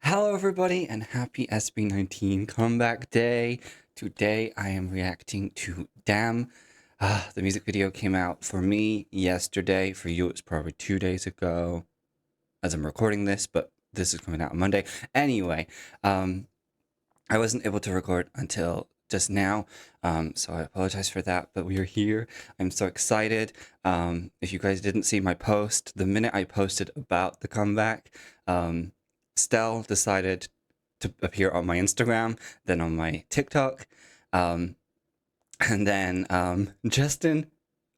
Hello everybody and happy SB19 comeback day. Today I am reacting to Damn. The music video came out for me yesterday. For you it's probably 2 days ago as I'm recording this, but this is coming out on Monday. Anyway, I wasn't able to record until just now, so I apologize for that, but we are here. I'm so excited. If you guys didn't see my post, the minute I posted about the comeback, Stell decided to appear on my Instagram, then on my TikTok, and then Justin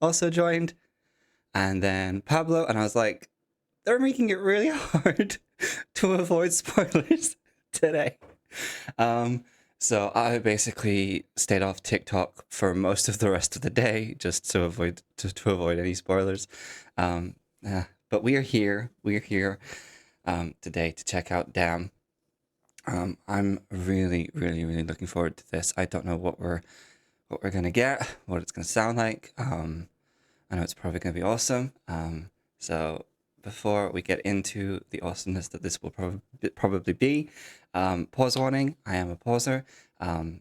also joined, and then Pablo, and I was like, they're making it really hard to avoid spoilers today. So I basically stayed off TikTok for most of the rest of the day just to avoid any spoilers. But we are here. Today to check out Damn. I'm really looking forward to this. I don't know what we're gonna get, what it's gonna sound like. I know it's probably gonna be awesome. So before we get into the awesomeness that this will probably be, pause warning. I am a pauser. I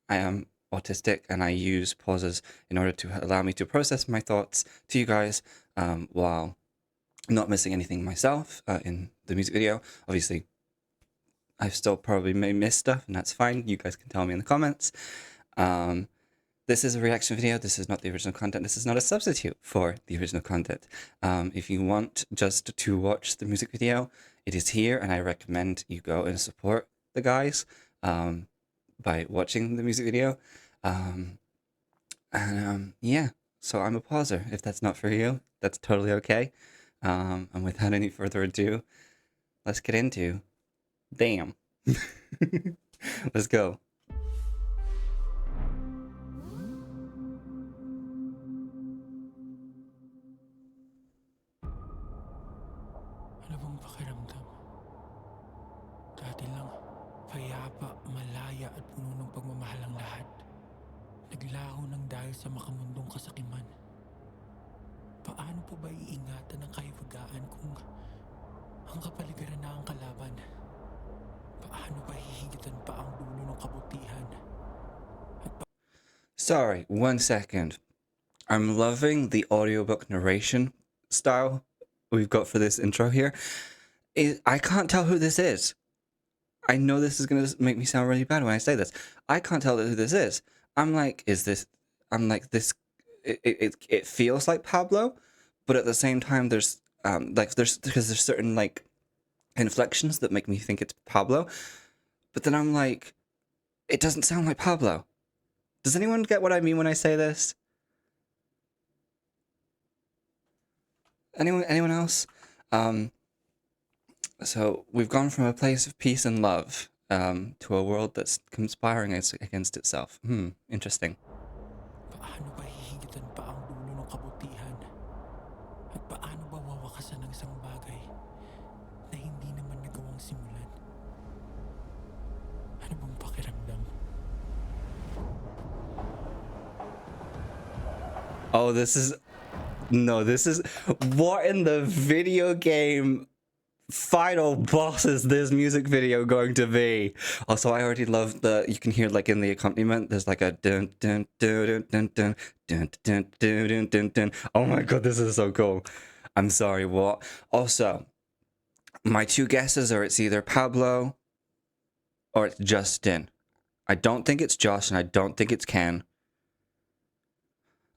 am autistic and I use pauses in order to allow me to process my thoughts to you guys while not missing anything myself in the music video. Obviously, I've still probably may miss stuff, and that's fine. You guys can tell me in the comments. This is a reaction video. This is not the original content. This is not a substitute for the original content. If you want just to watch the music video, it is here, and I recommend you go and support the guys by watching the music video. Yeah, so I'm a pauser. If that's not for you, that's totally okay. And without any further ado, let's get into Damn. Let's go. Ano bang pakiramdam? Dati lang, payapa, malaya at puno ng pagmamahal ang lahat. Naglaho ng dahil sa makamundong kasakiman. Paano po ba iingatan ng kaiwagaan kung ang kapaligiran na ang kalaban? Paano ba hihigitan pa ang dulo ng kabutihan? Sorry, 1 second. I'm loving the audiobook narration style we've got for this intro here. I can't tell who this is. I know this is going to make me sound really bad when I say this. I can't tell who this is. I'm like, this, it feels like Pablo, but at the same time, there's certain like inflections that make me think it's Pablo, but then I'm like, it doesn't sound like Pablo. Does anyone get what I mean when I say this? Anyone else? So we've gone from a place of peace and love to a world that's conspiring against itself. Interesting. Paano ba hihigitan pa ang dulo ng kabutihan? At paano ba wawakasan ng isang bagay na hindi naman nagawang simulan? Ano bang pakiramdam? Oh, this is what in the video game final boss is this music video going to be? Also, I already love you can hear like in the accompaniment, there's like a dun dun dun dun dun dun dun dun dun dun dun. Oh my god, this is so cool. I'm sorry, what? Also, my two guesses are it's either Pablo or it's Justin. I don't think it's Josh and I don't think it's Ken.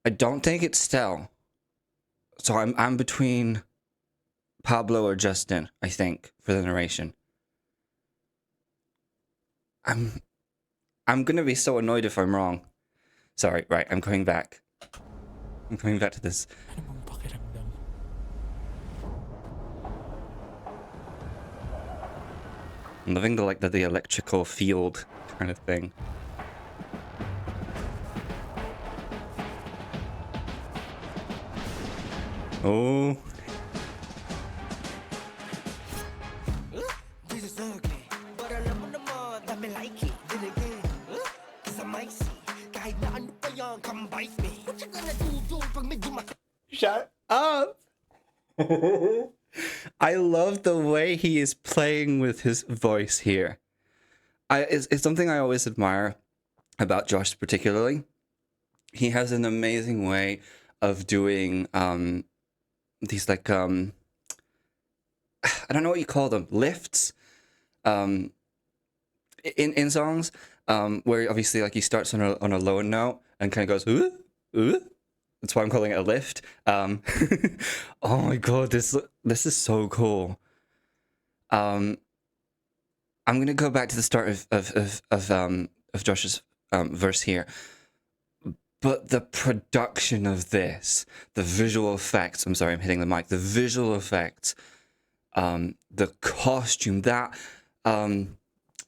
I don't think it's Stell. So I'm between Pablo or Justin, I think, for the narration. I'm gonna be so annoyed if I'm wrong. Sorry, right, I'm coming back. I'm coming back to this. Ano bang pakiramdam? I'm loving the electrical field kind of thing. Oh. This is ugly, but alam mo naman that me like it. Then again, cause I might see, kahit na ano pa yan, come bite me. What you gonna do pag medyo Shut up! I love the way he is playing with his voice here. It's something I always admire about Josh, particularly. He has an amazing way of doing these like I don't know what you call them, lifts um in songs, where obviously like he starts on a lower note and kind of goes ooh. That's why I'm calling it a lift. Oh my god, this is so cool. Um, I'm gonna go back to the start of Josh's verse here. But the production of this, the visual effects, I'm sorry, I'm hitting the mic, the visual effects, the costume, that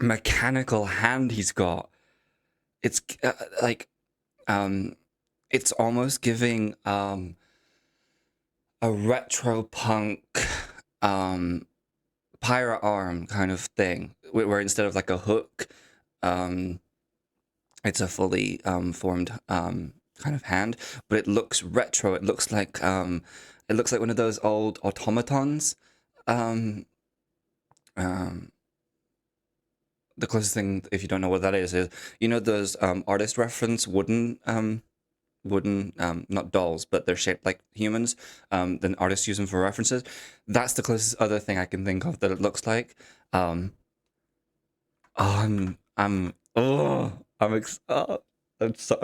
mechanical hand he's got, it's like, it's almost giving a retro punk pirate arm kind of thing, where instead of like a hook, it's a fully formed kind of hand, but it looks retro. It looks like one of those old automatons. Um, um, the closest thing, if you don't know what that is you know those artist reference wooden not dolls, but they're shaped like humans. Then artists use them for references. That's the closest other thing I can think of that it looks like. Oh, I'm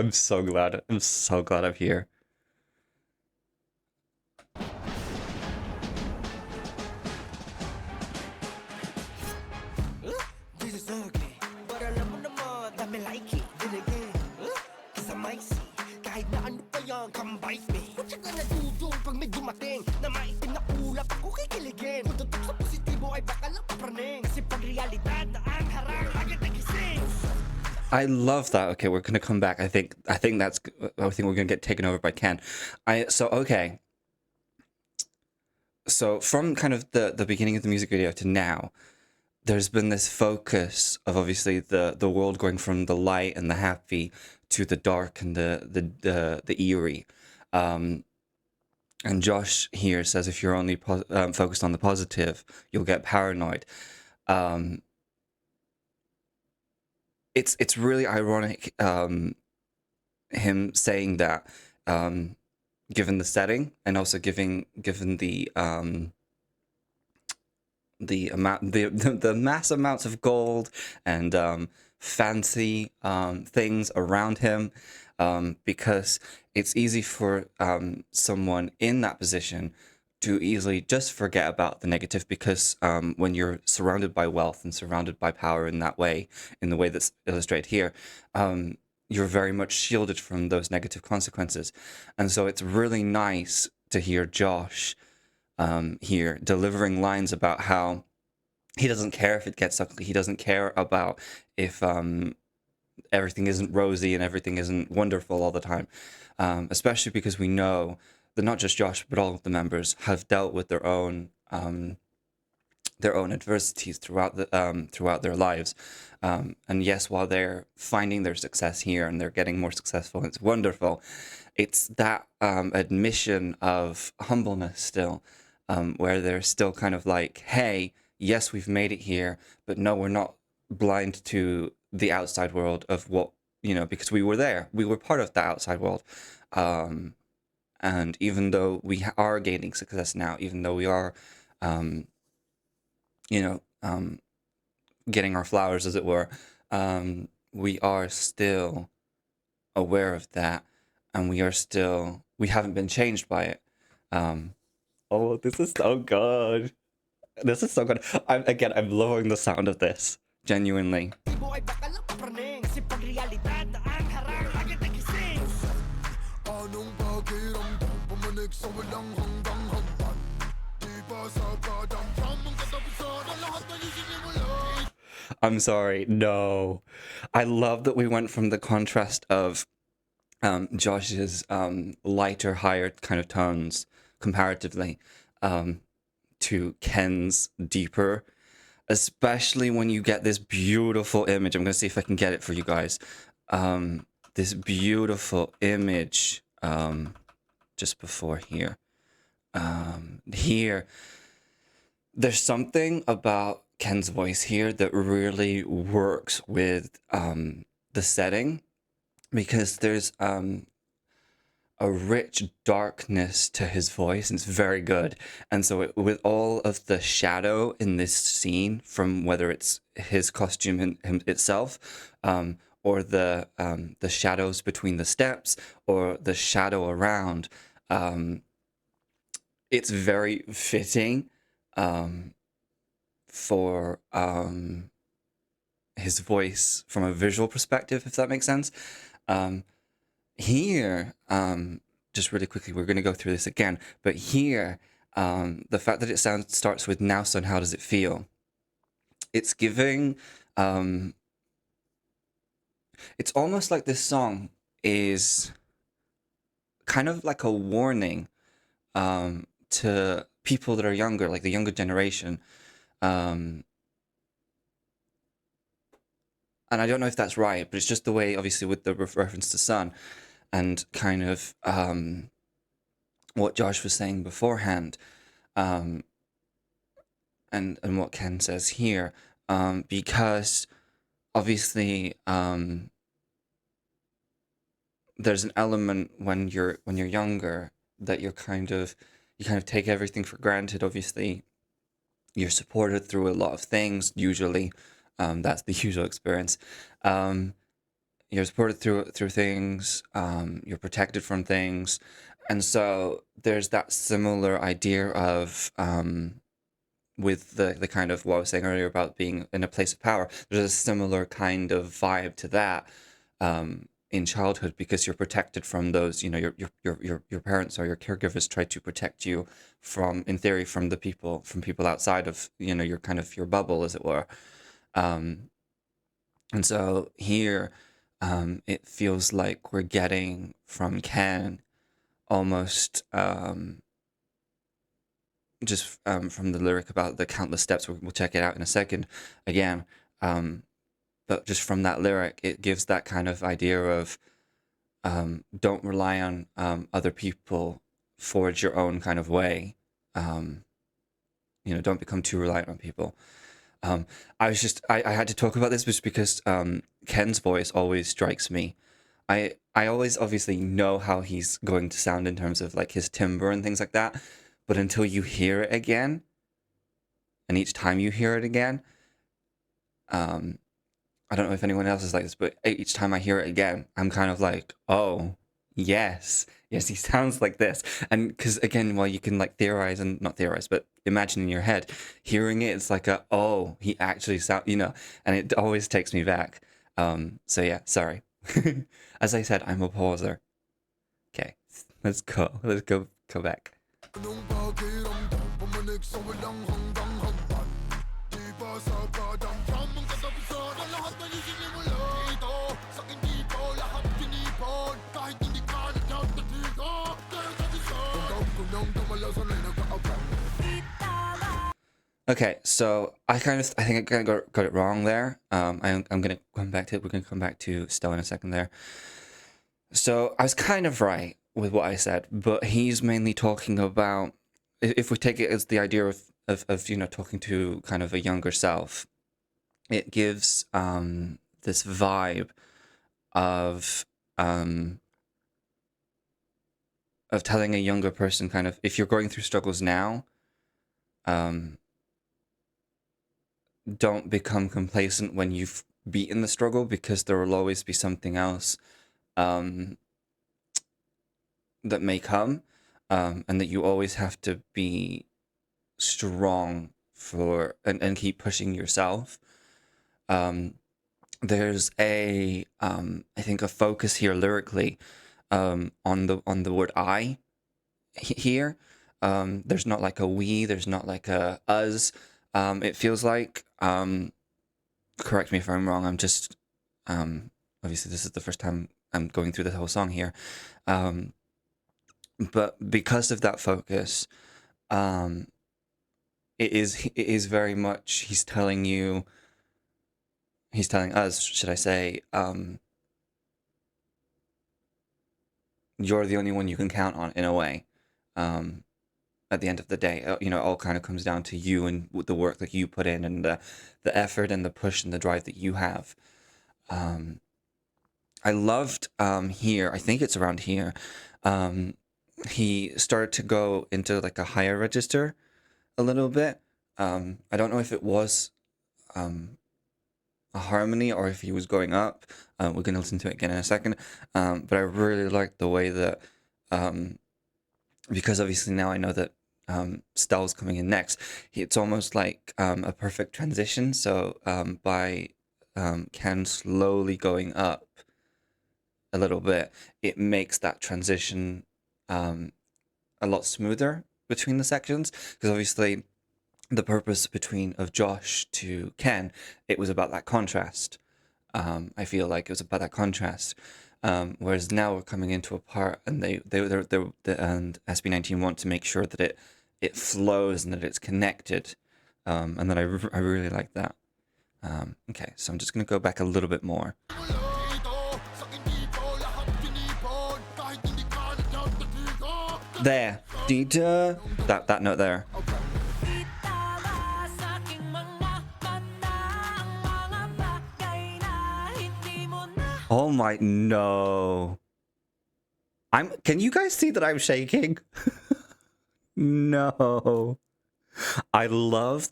so glad. I'm so glad I'm here. This is ugly, but alam mo naman, dami like it. Then again, cause I might see, kahit na ano pa yan, come bite me. What you gonna do doon pag may dumating na maitim na ulap ako kikiligin? Kung tutok sa positibo ay baka lang papraning, kasi pag realidad na ang harang agad nagising. I love that. Okay, we're gonna come back. I think we're gonna get taken over by Ken. Okay. So from kind of the beginning of the music video to now, there's been this focus of obviously the world going from the light and the happy to the dark and the eerie. And Josh here says if you're only focused on the positive, you'll get paranoid. It's really ironic, him saying that, given the setting, and also given the mass amounts of gold and fancy things around him, because it's easy for someone in that position to easily just forget about the negative, because when you're surrounded by wealth and surrounded by power in that way, in the way that's illustrated here, you're very much shielded from those negative consequences. And so it's really nice to hear Josh here delivering lines about how he doesn't care if it gets ugly. He doesn't care about if everything isn't rosy and everything isn't wonderful all the time, especially because we know that not just Josh, but all of the members have dealt with their own adversities throughout their lives. And yes, while they're finding their success here and they're getting more successful, it's wonderful. It's that admission of humbleness still, where they're still kind of like, hey, yes, we've made it here, but no, we're not blind to the outside world of what, because we were there. We were part of the outside world. And even though we are gaining success now, even though we are, getting our flowers, as it were, we are still aware of that, and we haven't been changed by it. Oh, this is so good. This is so good. I'm loving the sound of this, genuinely. I'm sorry, no. I love that we went from the contrast of Josh's lighter, higher kind of tones comparatively, to Ken's deeper, especially when you get this beautiful image. I'm going to see if I can get it for you guys. This beautiful image just before here. Here, there's something about Ken's voice here that really works with the setting, because there's a rich darkness to his voice, and it's very good. And so with all of the shadow in this scene, from whether it's his costume itself, or the shadows between the steps, or the shadow around, it's very fitting for his voice from a visual perspective, if that makes sense. Here, just really quickly, we're going to go through this again, but here, the fact that it starts with "Now son, how does it feel?" It's giving, it's almost like this song is kind of like a warning to people that are younger, like the younger generation. And I don't know if that's right, but it's just the way, obviously, with the reference to son, and kind of what Josh was saying beforehand, and what Ken says here, because obviously there's an element when you're younger that you kind of take everything for granted. Obviously, you're supported through a lot of things. Usually, that's the usual experience. You're supported through things. You're protected from things, and so there's that similar idea of with the kind of what I was saying earlier about being in a place of power. There's a similar kind of vibe to that in childhood, because you're protected from those. You know, your parents or your caregivers try to protect you from, in theory, from people outside of, you know, your kind of your bubble, as it were. And so here, it feels like we're getting from Ken almost just from the lyric about the countless steps. We'll check it out in a second again. But just from that lyric, it gives that kind of idea of don't rely on other people, forge your own kind of way. You know, don't become too reliant on people. I had to talk about this just because Ken's voice always strikes me. I always obviously know how he's going to sound in terms of like his timbre and things like that, but until you hear it again, and each time you hear it again, I don't know if anyone else is like this, but each time I hear it again, I'm kind of like, oh, yes, he sounds like this. And because again, while you can like theorize, and not theorize, but imagine in your head, hearing it, it's like oh, he actually sound, you know, and it always takes me back. So yeah, sorry. As I said, I'm a pauser. Okay, let's go. Let's go back. Anong pakiramdam Pumanik sa walang hanggang hagdan Di ba sa kadamdam Ang katapusan na lahat na isinimula Ito, sa hindi ko lahat tinipon Kahit hindi ka nagtatatiga Dahil sa isa Hanggang ko nang damalasan ay nag-aabang Okay, so I think I kind of got it wrong there. I'm gonna come back to it. We're gonna come back to Stella in a second there. So I was kind of right with what I said, but he's mainly talking about, if we take it as the idea of you know, talking to kind of a younger self, it gives this vibe of telling a younger person, kind of, if you're going through struggles now, don't become complacent when you've beaten the struggle, because there will always be something else that may come, and that you always have to be strong for and keep pushing yourself. There's I think a focus here lyrically on the word I here. There's not like a we, there's not like a us. It feels like, correct me if I'm wrong, I'm just obviously this is the first time I'm going through the whole song here. But because of that focus, it is very much, he's telling us, should I say, you're the only one you can count on, in a way. at the end of the day. You know, it all kind of comes down to you and the work that you put in, and the effort and the push and the drive that you have. I loved here, I think it's around here, he started to go into like a higher register a little bit. I don't know if it was a harmony or if he was going up. We're going to listen to it again in a second. But I really liked the way that, because obviously now I know that Stell's coming in next, it's almost like a perfect transition. So by Ken slowly going up a little bit, it makes that transition a lot smoother between the sections, because obviously the purpose of Josh to Ken, it was about that contrast. I feel like it was about that contrast. Whereas now we're coming into a part, and and SB19 want to make sure that it flows and that it's connected, and then I really like that. Okay, so I'm just gonna go back a little bit more. There, that note there. Oh my, no. Can you guys see that I'm shaking? No. I love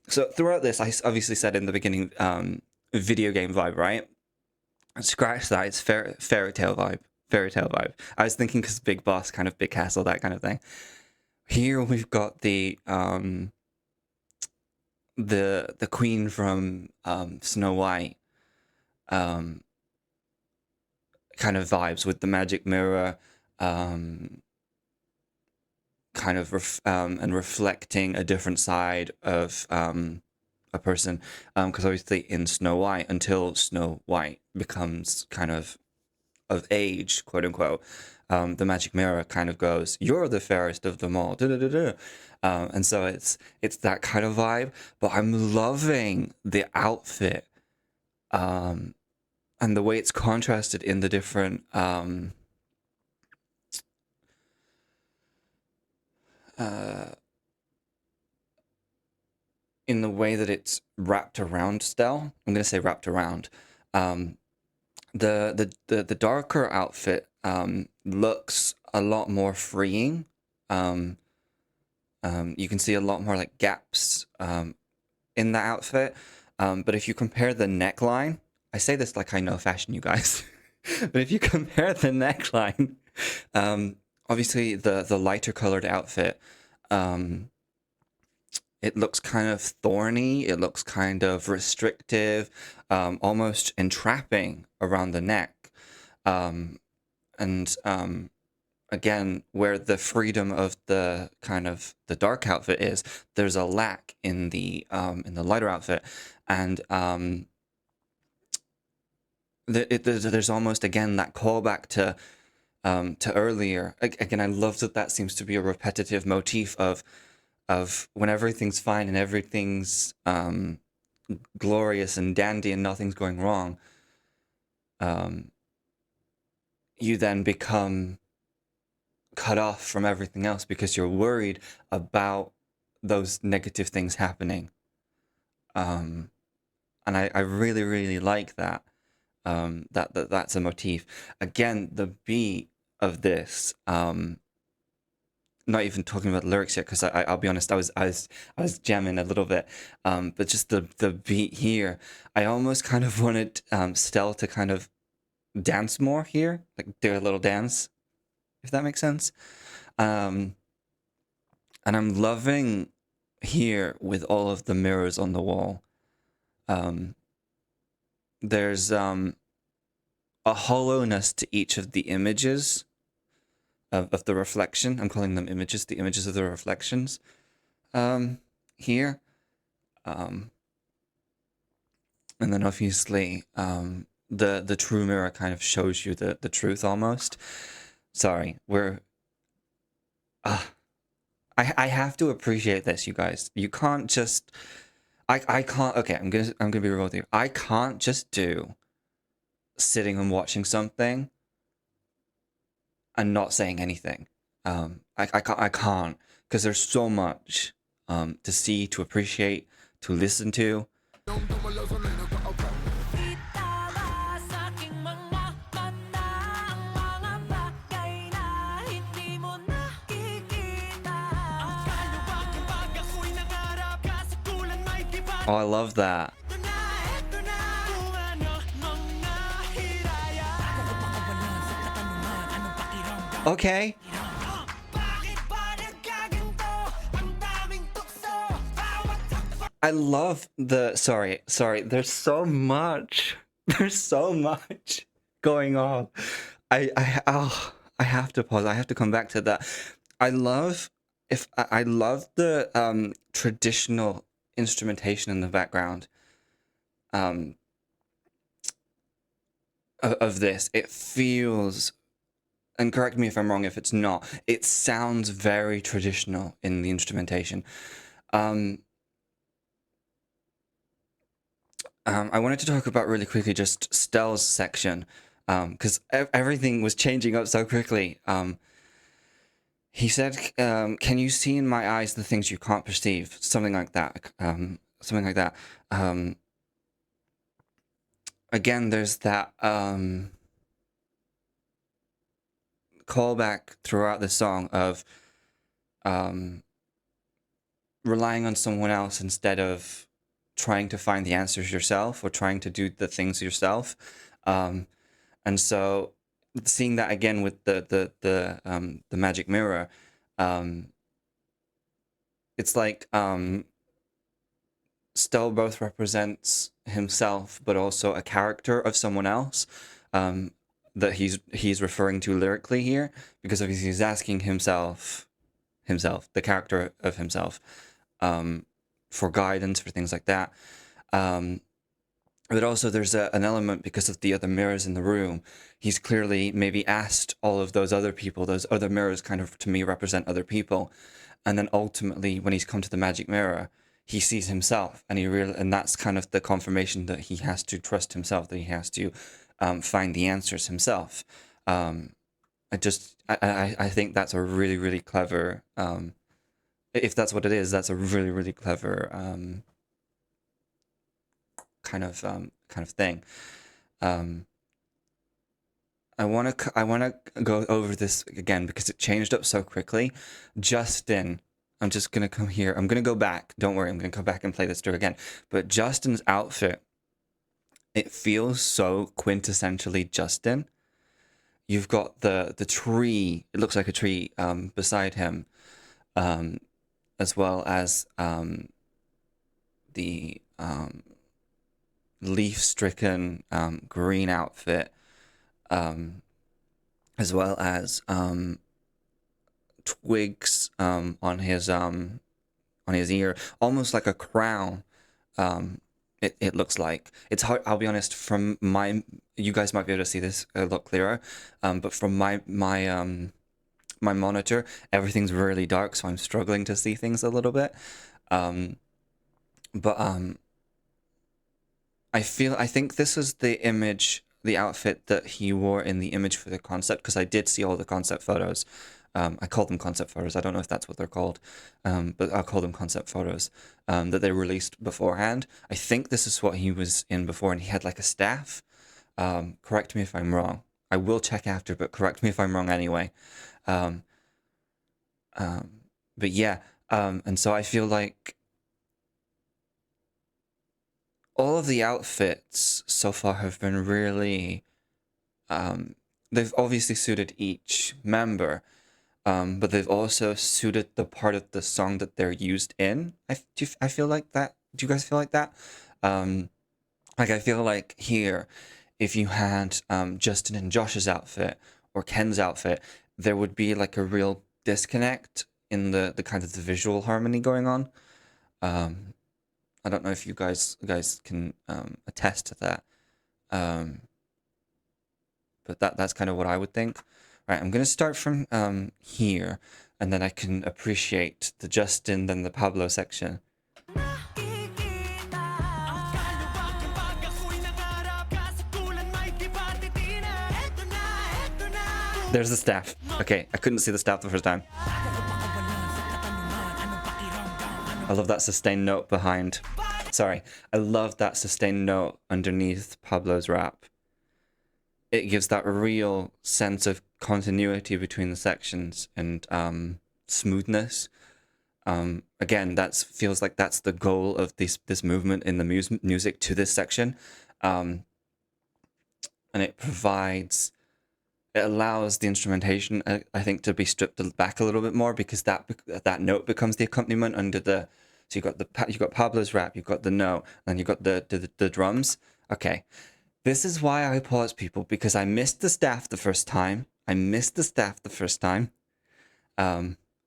so throughout this, I obviously said in the beginning, video game vibe, right? Scratch that, it's fairy tale vibe. Fairy tale vibe. I was thinking because Big Boss, kind of Big Castle, that kind of thing. Here we've got the queen from Snow White, kind of vibes with the magic mirror, kind of and reflecting a different side of a person, because obviously in Snow White, until Snow White becomes kind of age, quote unquote, the magic mirror kind of goes, "You're the fairest of them all." And so it's that kind of vibe. But I'm loving the outfit, and the way it's contrasted in the different in the way that it's wrapped around Stell. I'm gonna say wrapped around. The darker outfit looks a lot more freeing. You can see a lot more like gaps in the outfit. But if you compare the neckline, I say this like I know fashion, you guys. But if you compare the neckline, obviously the lighter colored outfit, it looks kind of thorny, it looks kind of restrictive, almost entrapping around the neck. Again, where the freedom of the kind of the dark outfit is, there's a lack in the lighter outfit. And there's almost, again, that callback to earlier. Again, I love that seems to be a repetitive motif of when everything's fine and everything's glorious and dandy and nothing's going wrong, you then become cut off from everything else because you're worried about those negative things happening. And I really, really like that. That's a motif. Again, the beat of this, not even talking about lyrics yet, because I'll be honest, I was jamming a little bit, but just the beat here, I almost kind of wanted Stell to kind of dance more here, like do a little dance, if that makes sense. And I'm loving here with all of the mirrors on the wall. There's a hollowness to each of the images of the reflection. I'm calling them images, the images of the reflections here. And then obviously the true mirror kind of shows you the truth almost. Sorry, I have to appreciate this, you guys. You can't just I can't. Okay, I'm gonna be real with you. I can't just do sitting and watching something and not saying anything. I can't, because there's so much to see, to appreciate, to listen to. Oh, I love that. Okay. I love the sorry, there's so much. There's so much going on. I have to pause. I have to come back to that. I love I love the traditional instrumentation in the background of this. It feels, and correct me if I'm wrong if it's not, it sounds very traditional in the instrumentation. I wanted to talk about really quickly just Stell's section, because everything was changing up so quickly. He said, "Can you see in my eyes the things you can't perceive?" Something like that. Something like that. Again, there's that callback throughout the song of relying on someone else instead of trying to find the answers yourself or trying to do the things yourself. And so seeing that again with the magic mirror, it's like Stell both represents himself but also a character of someone else that he's referring to lyrically here, because obviously he's asking himself, the character of himself, for guidance, for things like that. But also there's an element, because of the other mirrors in the room, he's clearly maybe asked all of those other people, those other mirrors kind of, to me, represent other people. And then ultimately, when he's come to the magic mirror, he sees himself, and and that's kind of the confirmation that he has to trust himself, that he has to find the answers himself. I think that's a really, really clever, if that's what it is, that's a really, really clever kind of thing. I want to go over this again because it changed up so quickly. Justin, I'm just gonna come here. I'm gonna go back. Don't worry, I'm gonna go back and play this through again. But Justin's outfit, it feels so quintessentially Justin. You've got the tree. It looks like a tree beside him, as well as the leaf-stricken green outfit, as well as twigs on his ear, almost like a crown. It looks like. It's hard, I'll be honest, from you guys might be able to see this a lot clearer, but from my monitor, everything's really dark, so I'm struggling to see things a little bit. I think this is the image, the outfit that he wore in the image for the concept, because I did see all the concept photos. I call them concept photos. I don't know if that's what they're called, but I'll call them concept photos that they released beforehand. I think this is what he was in before, and he had like a staff. Correct me if I'm wrong. I will check after, but correct me if I'm wrong anyway. But yeah, and so I feel like all of the outfits so far have been really, they've obviously suited each member, but they've also suited the part of the song that they're used in. I feel like that. Do you guys feel like that? Like I feel like here, if you had Justin and Josh's outfit or Ken's outfit, there would be like a real disconnect in the kind of the visual harmony going on. I don't know if you guys can attest to that, but that's kind of what I would think. Right, I'm gonna start from here, and then I can appreciate the Justin, then the Pablo section. There's the staff. Okay, I couldn't see the staff the first time. I love that sustained note behind. Sorry, I love that sustained note underneath Pablo's rap. It gives that real sense of continuity between the sections and smoothness. Again, that feels like that's the goal of this movement in the music to this section, and it allows the instrumentation, I think, to be stripped back a little bit more, because that note becomes the accompaniment under the. So you got Pablo's rap, you've got the note, and you got the drums. Okay, this is why I pause, people, because I missed the staff the first time.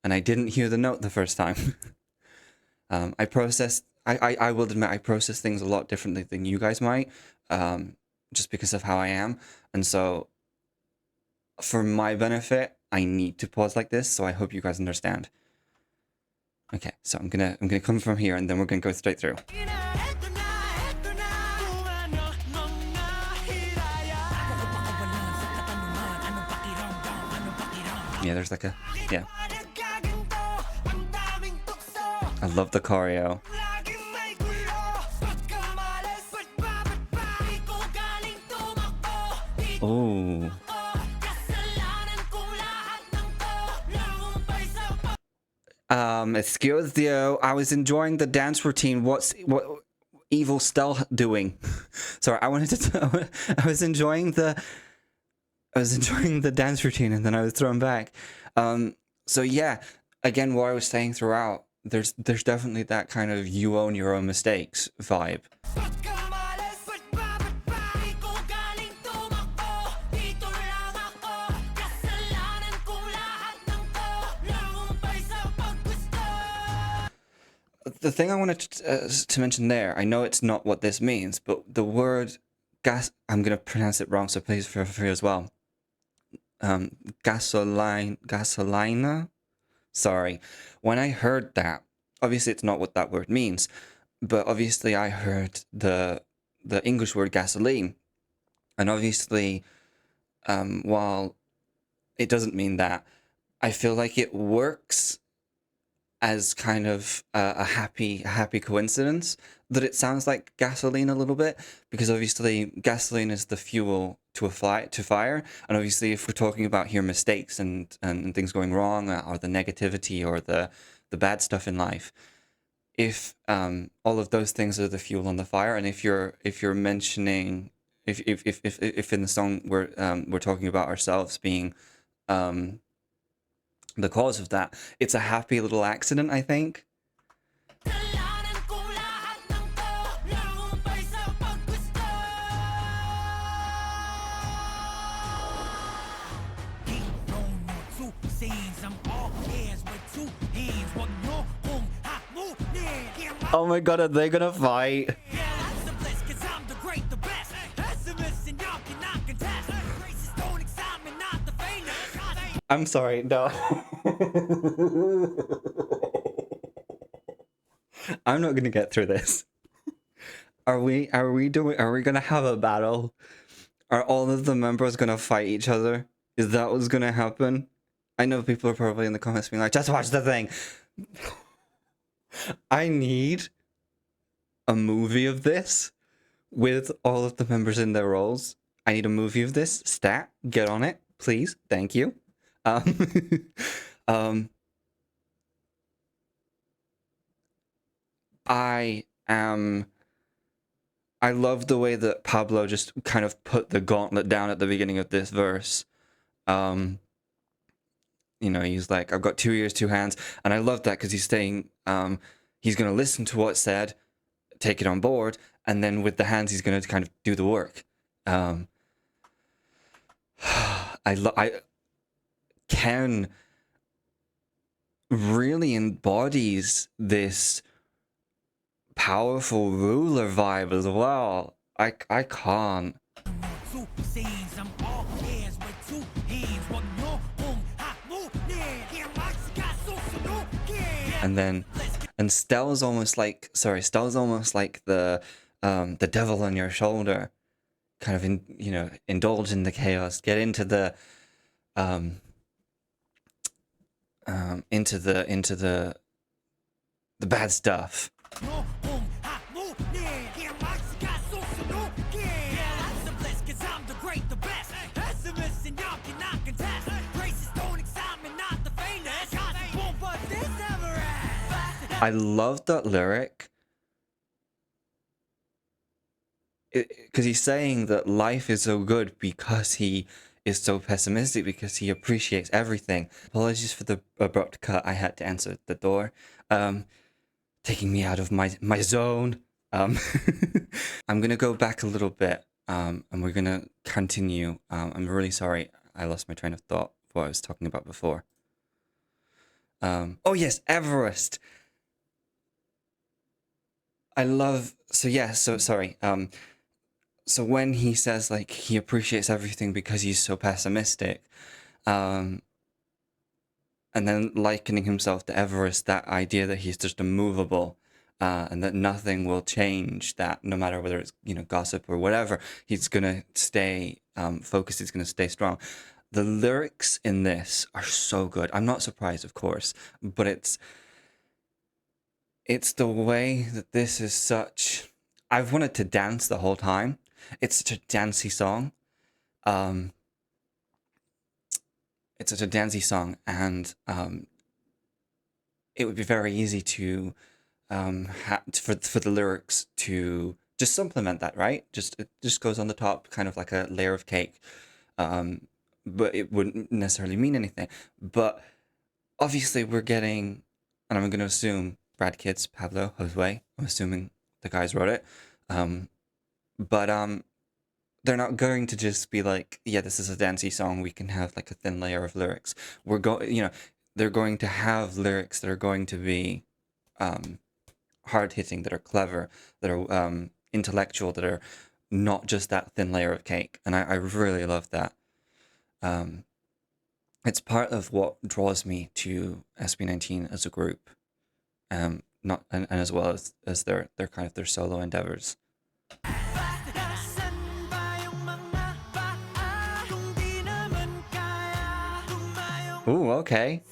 And I didn't hear the note the first time. I will admit, I process things a lot differently than you guys might, just because of how I am. And so, for my benefit, I need to pause like this, so I hope you guys understand. Okay, so I'm gonna come from here, and then we're gonna go straight through. Yeah, there's like a, yeah. I love the choreo. Oh. Excuse you, I was enjoying the dance routine. What evil Stell doing? Sorry, I was enjoying the dance routine, and then I was thrown back. So yeah, again, what I was saying throughout, there's definitely that kind of you own your own mistakes vibe. The thing I wanted to mention there, I know it's not what this means, but the word I'm going to pronounce it wrong, so please feel free as well. Gasolina? Sorry. When I heard that, obviously it's not what that word means, but obviously I heard the English word gasoline. And obviously, while it doesn't mean that, I feel like it works as kind of a happy coincidence that it sounds like gasoline a little bit, because obviously gasoline is the fuel to fire, and obviously if we're talking about here mistakes and things going wrong, or the negativity or the bad stuff in life, if all of those things are the fuel on the fire, and if you're mentioning if in the song we're talking about ourselves being the cause of that, it's a happy little accident, I think. Oh my god, are they gonna fight? I'm sorry, no. I'm not gonna get through this. Are we gonna have a battle? Are all of the members gonna fight each other? Is that what's gonna happen? I know people are probably in the comments being like, just watch the thing. I need a movie of this with all of the members in their roles. I need a movie of this. Stat, get on it, please. Thank you. I love the way that Pablo just kind of put the gauntlet down at the beginning of this verse. You know, he's like, I've got 2 ears, 2 hands. And I love that because he's saying he's going to listen to what's said, take it on board, and then with the hands, he's going to kind of do the work. Ken really embodies this powerful ruler vibe as well. I can't. And Stell's almost like the devil on your shoulder, kind of indulge in the chaos, get into the the bad stuff. I love that lyric because he's saying that life is so good because he is so pessimistic, because he appreciates everything. Apologies for the abrupt cut. I had to answer the door, taking me out of my zone. I'm gonna go back a little bit, and we're gonna continue. I'm really sorry, I lost my train of thought for what I was talking about before. Oh yes, Everest. I love, so yeah, so sorry. So when he says like he appreciates everything because he's so pessimistic, and then likening himself to Everest, that idea that he's just immovable, and that nothing will change that, no matter whether it's, you know, gossip or whatever, he's gonna stay focused, he's gonna stay strong. The lyrics in this are so good. I'm not surprised, of course, but it's the way that this is such... I've wanted to dance the whole time. It's such a dancey song. It's such a dancey song, and it would be very easy to for the lyrics to just supplement that, right? It just goes on the top, kind of like a layer of cake. But it wouldn't necessarily mean anything. But obviously we're getting, and I'm going to assume Brad Kids, Pablo, Josue, I'm assuming the guys wrote it. But they're not going to just be like, yeah, this is a dancey song, we can have like a thin layer of lyrics. They're going to have lyrics that are going to be hard-hitting, that are clever, that are intellectual, that are not just that thin layer of cake. And I really love that. It's part of what draws me to SB19 as a group, not and as well as their kind of their solo endeavors. Ooh, okay.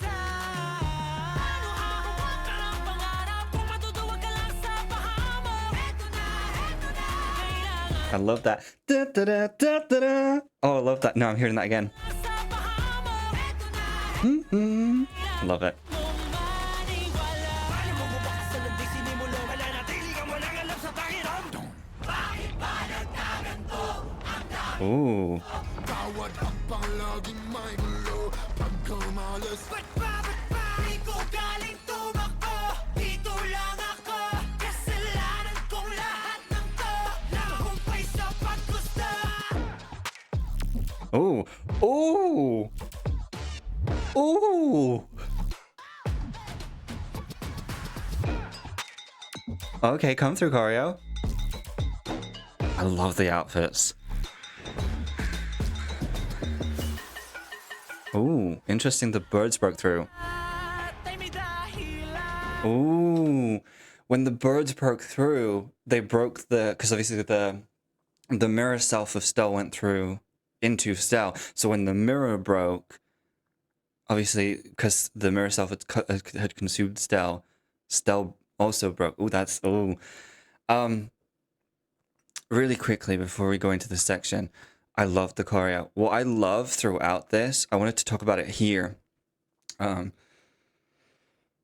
I love that. Da, da, da, da, da, da. Oh, I love that. No, I'm hearing that again. I love it. Ooh. Ooh. Ooh. Ooh. Okay, come through, choreo. I love the outfits. Ooh, interesting, the birds broke through. Ooh, when the birds broke through, they broke because obviously the mirror self of Stell went through into Stell. So when the mirror broke, obviously, because the mirror self had consumed Stell, Stell also broke. Ooh, that's... ooh. Really quickly, before we go into this section, I love the choreo. What I love throughout this, I wanted to talk about it here. The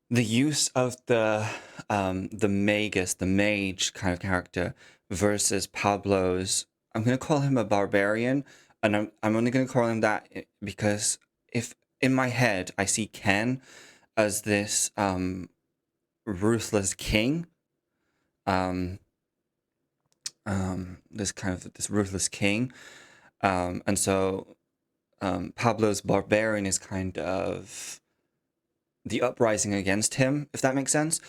use of the magus, the mage kind of character, versus Pablo's... I'm going to call him a barbarian, and I'm only going to call him that because if in my head I see Ken as this ruthless king, this ruthless king, and so Pablo's barbarian is kind of the uprising against him, if that makes sense.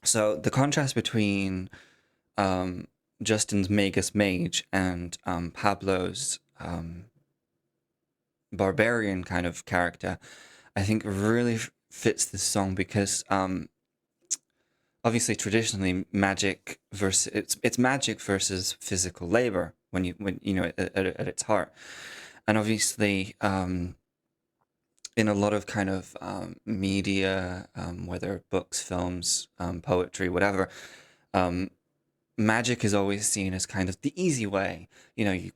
So the contrast between Justin's magus mage and Pablo's barbarian kind of character, I think really fits this song because obviously traditionally magic versus it's magic versus physical labor when you know at its heart, and obviously in a lot of kind of media, whether books, films, poetry, whatever, magic is always seen as kind of the easy way. You know, you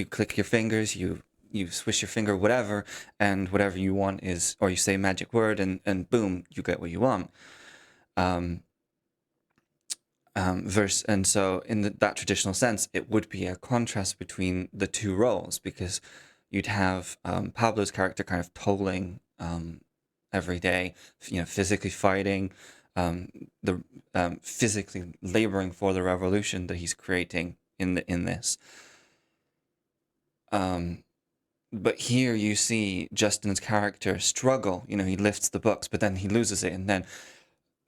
click your fingers, you swish your finger, whatever, and whatever you want is, or you say a magic word, and boom, you get what you want. And so in that traditional sense, it would be a contrast between the two roles, because you'd have Pablo's character kind of toiling every day, you know, physically fighting, the physically laboring for the revolution that he's creating in this. But here you see Justin's character struggle. You know, he lifts the books, but then he loses it, and then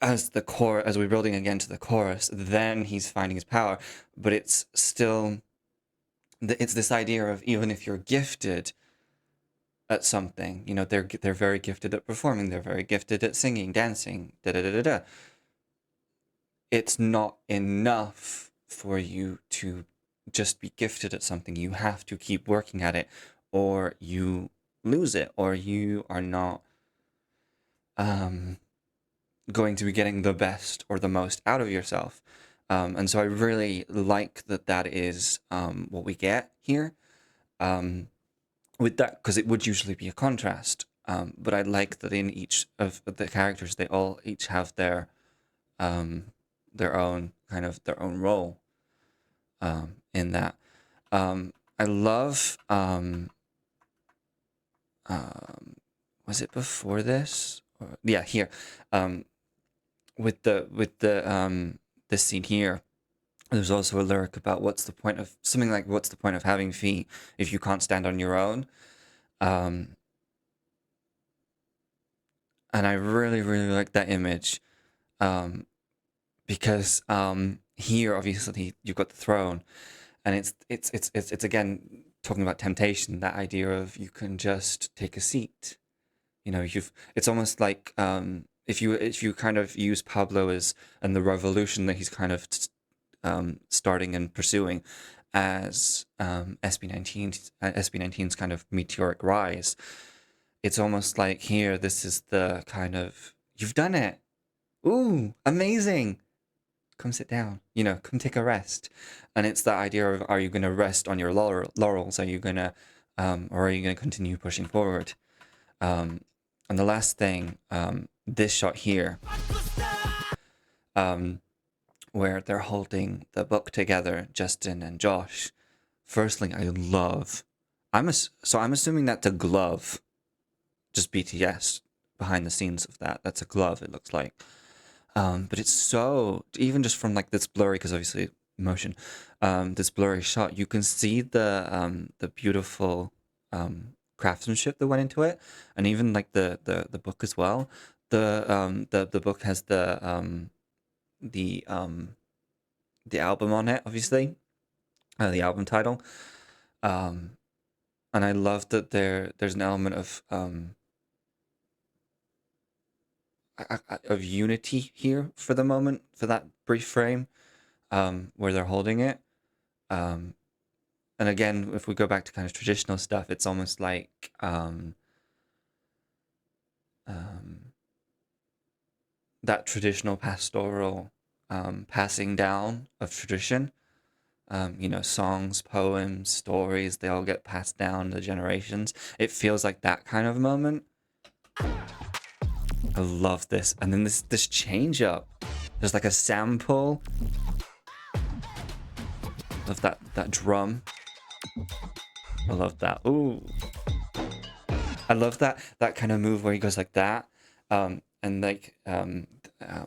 as we're building again to the chorus, then he's finding his power. But it's still, it's this idea of, even if you're gifted at something, you know, they're very gifted at performing, they're very gifted at singing, dancing, da da da da da. It's not enough for you to just be gifted at something. You have to keep working at it, or you lose it, or you are not going to be getting the best or the most out of yourself. And so I really like that is what we get here with that, because it would usually be a contrast. But I like that in each of the characters, they all each have their own role in that. I love, was it before this? Yeah, here. With this scene here, there's also a lyric about what's the point of having feet if you can't stand on your own. And I really, really like that image, because here obviously you've got the throne, and it's again talking about temptation, that idea of you can just take a seat. You know, it's almost like if you kind of use Pablo and the revolution that he's kind of starting and pursuing as SB19's kind of meteoric rise. It's almost like here, this is the kind of, you've done it. Ooh, amazing. Come sit down, you know, come take a rest. And it's that idea of, are you going to rest on your laurels? Are you going to, or are you going to continue pushing forward? And the last thing, this shot here, where they're holding the book together, Justin and Josh. Firstly, I love, I'm assuming that's a glove, just BTS behind the scenes of that. That's a glove, it looks like. But it's so, even just from like this blurry, because obviously motion, this blurry shot, you can see the beautiful craftsmanship that went into it, and even like the book as well. The book has the album on it, obviously, the album title, and I love that there's an element of unity here for the moment, for that brief frame, where they're holding it. And again, if we go back to kind of traditional stuff, it's almost like that traditional pastoral passing down of tradition. You know, songs, poems, stories, they all get passed down the generations. It feels like that kind of moment. I love this. And then this change up. There's like a sample of that drum. I love that. Ooh. I love that kind of move where he goes like that. And like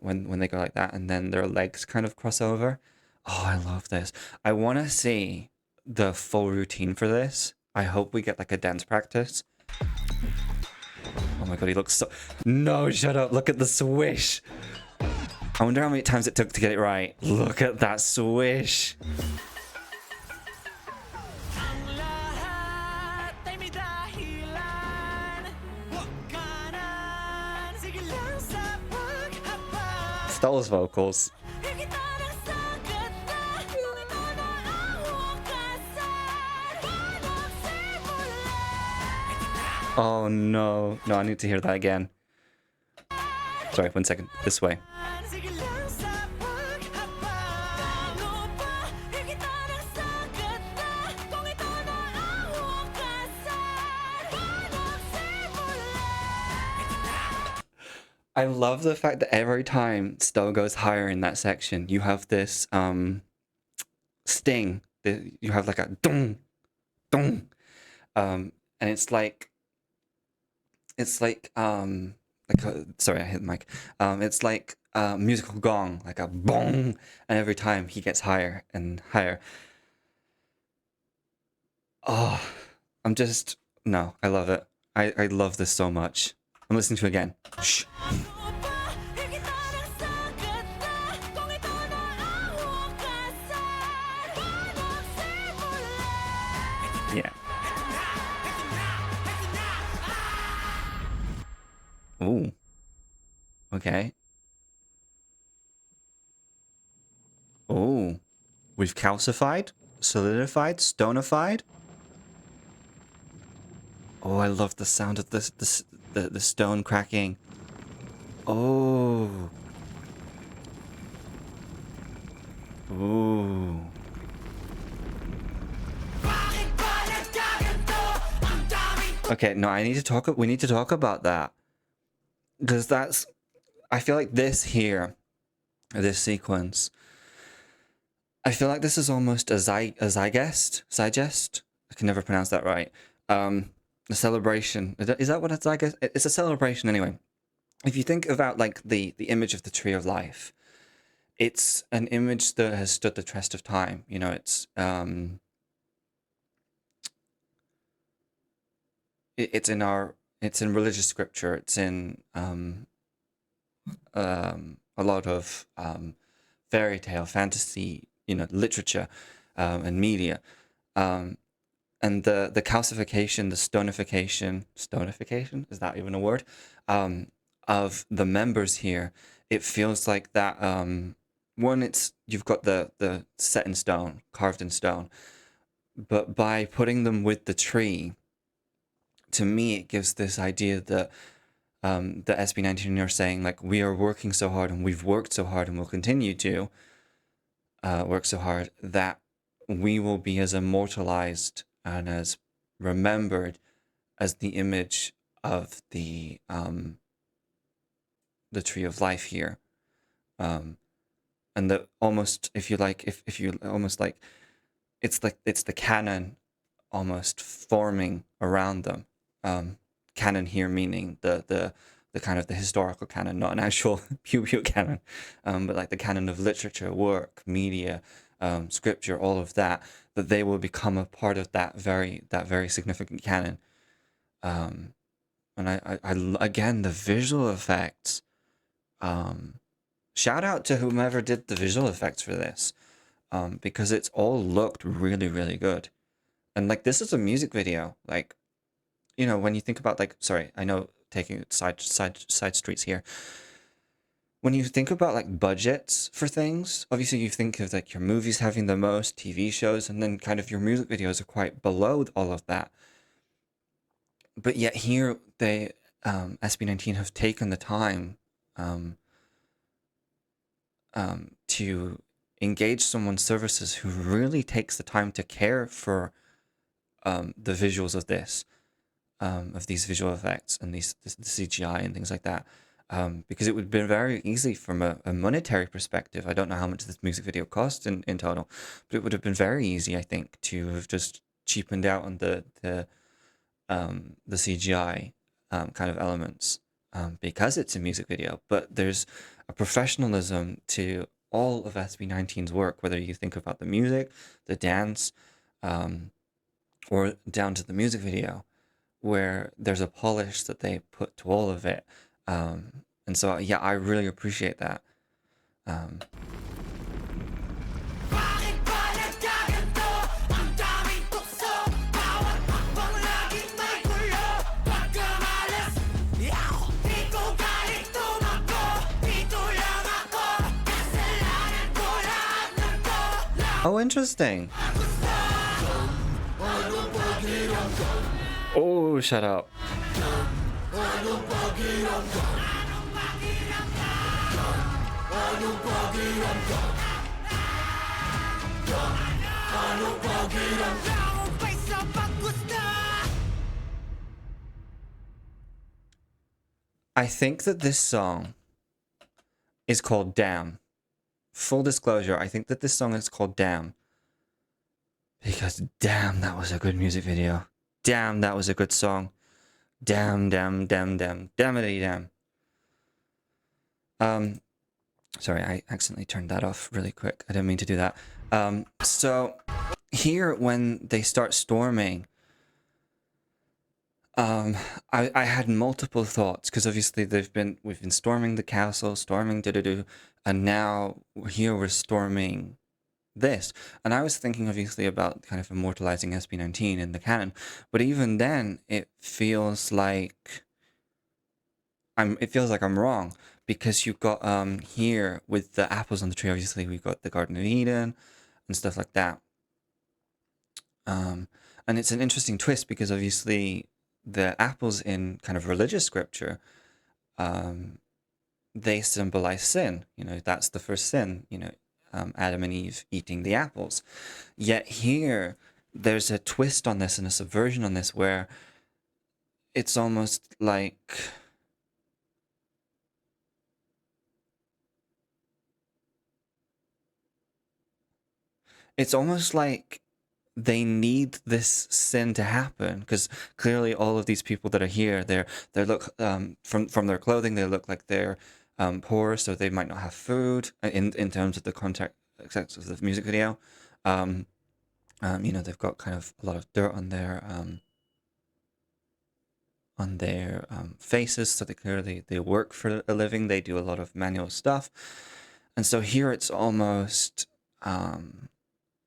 when they go like that, and then their legs kind of cross over. Oh, I love this. I want to see the full routine for this. I hope we get like a dance practice. Oh my god, he looks so... No, shut up. Look at the swish. I wonder how many times it took to get it right. Look at that swish. Those vocals. Oh no. No, I need to hear that again. Sorry, 1 second. This way. Sige lang sa paghabang upang higit na ng sagat na kung ito na ang wakasan walang simula. I love the fact that every time Stowe goes higher in that section, you have this sting. You have like a dong, dong, and it's like sorry, I hit the mic. It's like a musical gong, like a bong, and every time he gets higher and higher. Oh, no, I love it. I love this so much. I'm listening to it again. Shh. Yeah. Ooh. Okay. Oh. We've calcified, solidified, stonified. Oh, I love the sound of the stone cracking. Oh. Ooh. Okay, no, we need to talk about that. Because I feel like this sequence, I feel like this is almost a zygest. I can never pronounce that right. A celebration. Is that what a zygest? It's a celebration anyway. If you think about like the image of the tree of life, it's an image that has stood the test of time. You know, it's in religious scripture. It's in a lot of fairy tale, fantasy, literature, and media. And the calcification, the stonification, is that even a word? Of the members here, it feels like that. One, you've got the set in stone, carved in stone, but by putting them with the tree, to me, it gives this idea that the SB19 are saying, like, we are working so hard and we've worked so hard and will continue to work so hard that we will be as immortalized and as remembered as the image of the tree of life here. And the almost, if you almost like, it's the canon almost forming around them. Canon here meaning the kind of the historical canon, not an actual pew canon, but like the canon of literature, work, media, scripture, all of that they will become a part of that very significant canon. And I again, the visual effects, shout out to whomever did the visual effects for this, because it's all looked really, really good. And like, this is a music video, like, when you think about, like, sorry, I know, taking side streets here. When you think about like budgets for things, obviously you think of like your movies having the most, TV shows, and then kind of your music videos are quite below all of that. But yet here they, SB19 have taken the time to engage someone's services who really takes the time to care for the visuals of this. Of these visual effects and the CGI and things like that, because it would have been very easy from a monetary perspective. I don't know how much this music video cost in total, but it would have been very easy, I think, to have just cheapened out on the CGI kind of elements, because it's a music video. But there's a professionalism to all of SB19's work, whether you think about the music, the dance, or down to the music video, where there's a polish that they put to all of it. And so, yeah, I really appreciate that. Oh, interesting. Oh, shut up. I think that this song is called Damn. Full disclosure, I think that this song is called Damn. Because damn, that was a good music video. Damn, that was a good song. Damn, damn, damn, damn, damnity damn. Sorry, I accidentally turned that off really quick. I didn't mean to do that. So here when they start storming, I had multiple thoughts because obviously we've been storming the castle, storming and now here we're storming this. And I was thinking obviously about kind of immortalizing SB19 in the canon, but even then it feels like I'm wrong because you've got here with the apples on the tree, obviously we've got the Garden of Eden and stuff like that. And it's an interesting twist because obviously the apples in kind of religious scripture, they symbolize sin. You know, that's the first sin, you know, Adam and Eve eating the apples. Yet here, there's a twist on this and a subversion on this where it's almost like they need this sin to happen because clearly all of these people that are here, they look from their clothing, they look like they're poor, so they might not have food in terms of the context of the music video. You know, they've got kind of a lot of dirt on their faces, so they clearly they work for a living. They do a lot of manual stuff, and so here it's almost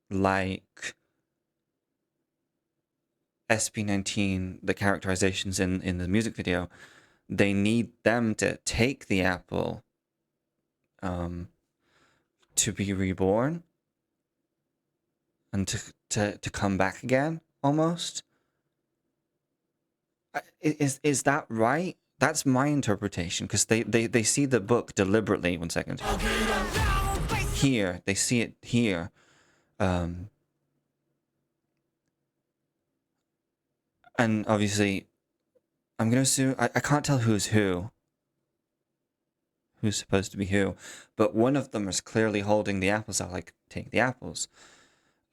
like SB19, the characterizations in the music video, they need them to take the apple to be reborn and to come back again, almost. Is that right? That's my interpretation, because they see the book deliberately. 1 second. Here, they see it here. And obviously, I'm going to assume, I can't tell who's supposed to be who, but one of them is clearly holding the apples out, like, take the apples.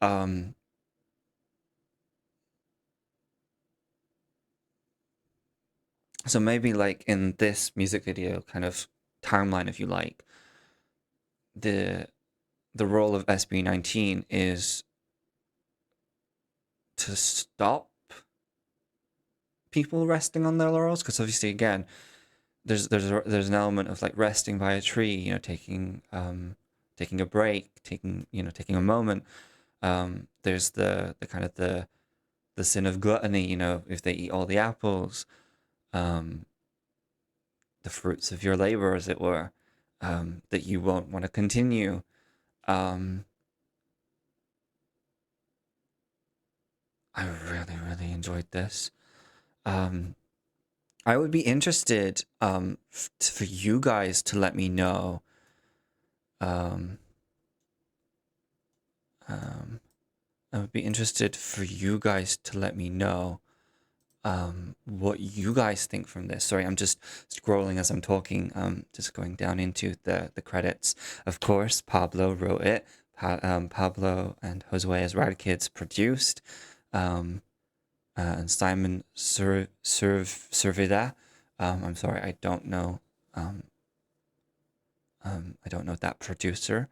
So maybe like in this music video kind of timeline, if you like, the role of SB19 is to stop people resting on their laurels, because obviously again there's an element of like resting by a tree, you know, taking a break, taking a moment. There's the kind of the sin of gluttony, you know, if they eat all the apples, the fruits of your labor, as it were, that you won't want to continue. I really enjoyed this. I would be interested for you guys to let me know. I would be interested for you guys to let me know what you guys think from this. Sorry, I'm just scrolling as I'm talking, just going down into the credits. Of course, Pablo wrote it. Pablo and Josue as Rad Kids produced. And Simon Servida. I'm sorry, I don't know. I don't know that producer,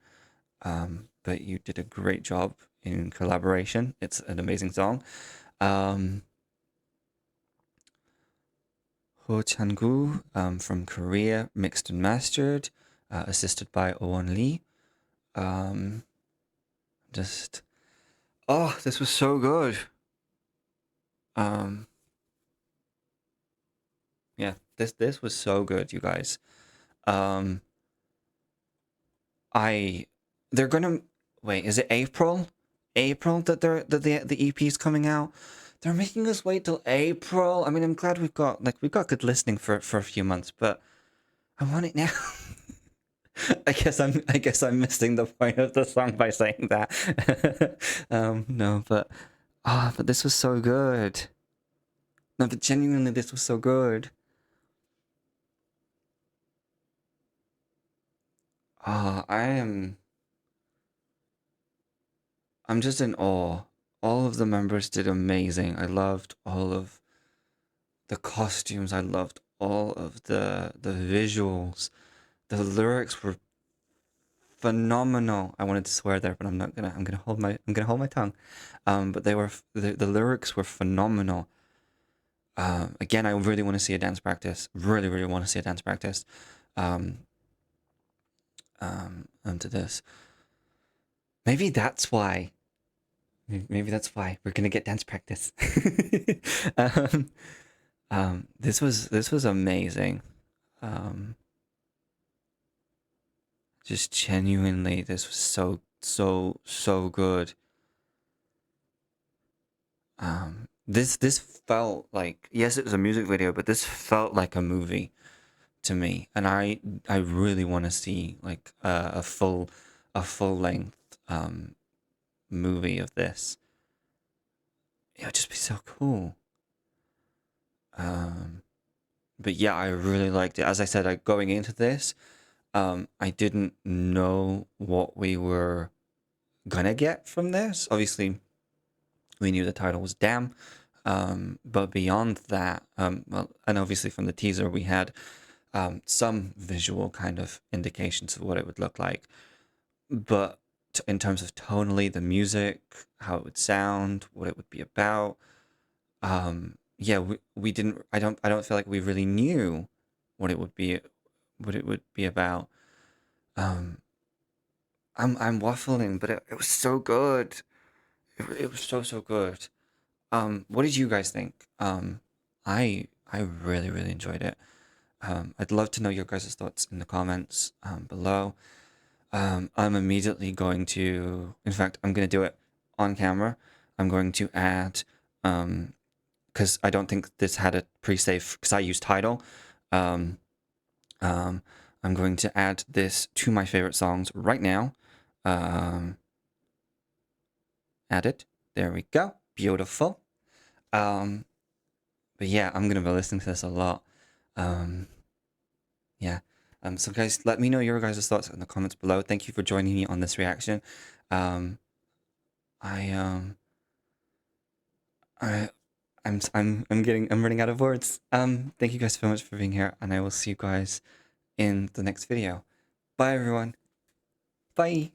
but you did a great job in collaboration. It's an amazing song. Ho Chang-gu from Korea, mixed and mastered, assisted by Owon Lee. This was so good. Yeah, this was so good, you guys. They're gonna wait. Is it April? April that the EP is coming out. They're making us wait till April. I mean, I'm glad we've got good listening for a few months, but I want it now. I guess I'm missing the point of the song by saying that. No, but this was so good. No, but genuinely, this was so good. I'm just in awe. All of the members did amazing. I loved all of the costumes. I loved all of the visuals. The lyrics were phenomenal. I wanted to swear there, but I'm not gonna. I'm gonna hold my tongue. But the lyrics were phenomenal. Again, I really want to see a dance practice. Really, really want to see a dance practice. To this. Maybe that's why. Maybe that's why we're gonna get dance practice. This was amazing. Just genuinely, this was so good. This felt like, yes, it was a music video, but this felt like a movie to me, and I really want to see like a full length movie of this. It would just be so cool. But yeah, I really liked it. As I said, going into this, I didn't know what we were gonna get from this. Obviously, we knew the title was Damn, but beyond that, well, and obviously from the teaser, we had some visual kind of indications of what it would look like. But in terms of tonally, the music, how it would sound, what it would be about, yeah, we didn't. I don't feel like we really knew what it would be about. I'm waffling, but it was so good. It was so good. What did you guys think? I really enjoyed it. I'd love to know your guys' thoughts in the comments below. I'm immediately going to, in fact, I'm going to do it on camera. I'm going to add, because I don't think this had a pre-save, because I used Tidal. I'm going to add this to my favorite songs right now. Add it. There we go. Beautiful. But yeah, I'm going to be listening to this a lot. Yeah. So guys, let me know your guys' thoughts in the comments below. Thank you for joining me on this reaction. I'm running out of words. Thank you guys so much for being here, and I will see you guys in the next video. Bye everyone. Bye.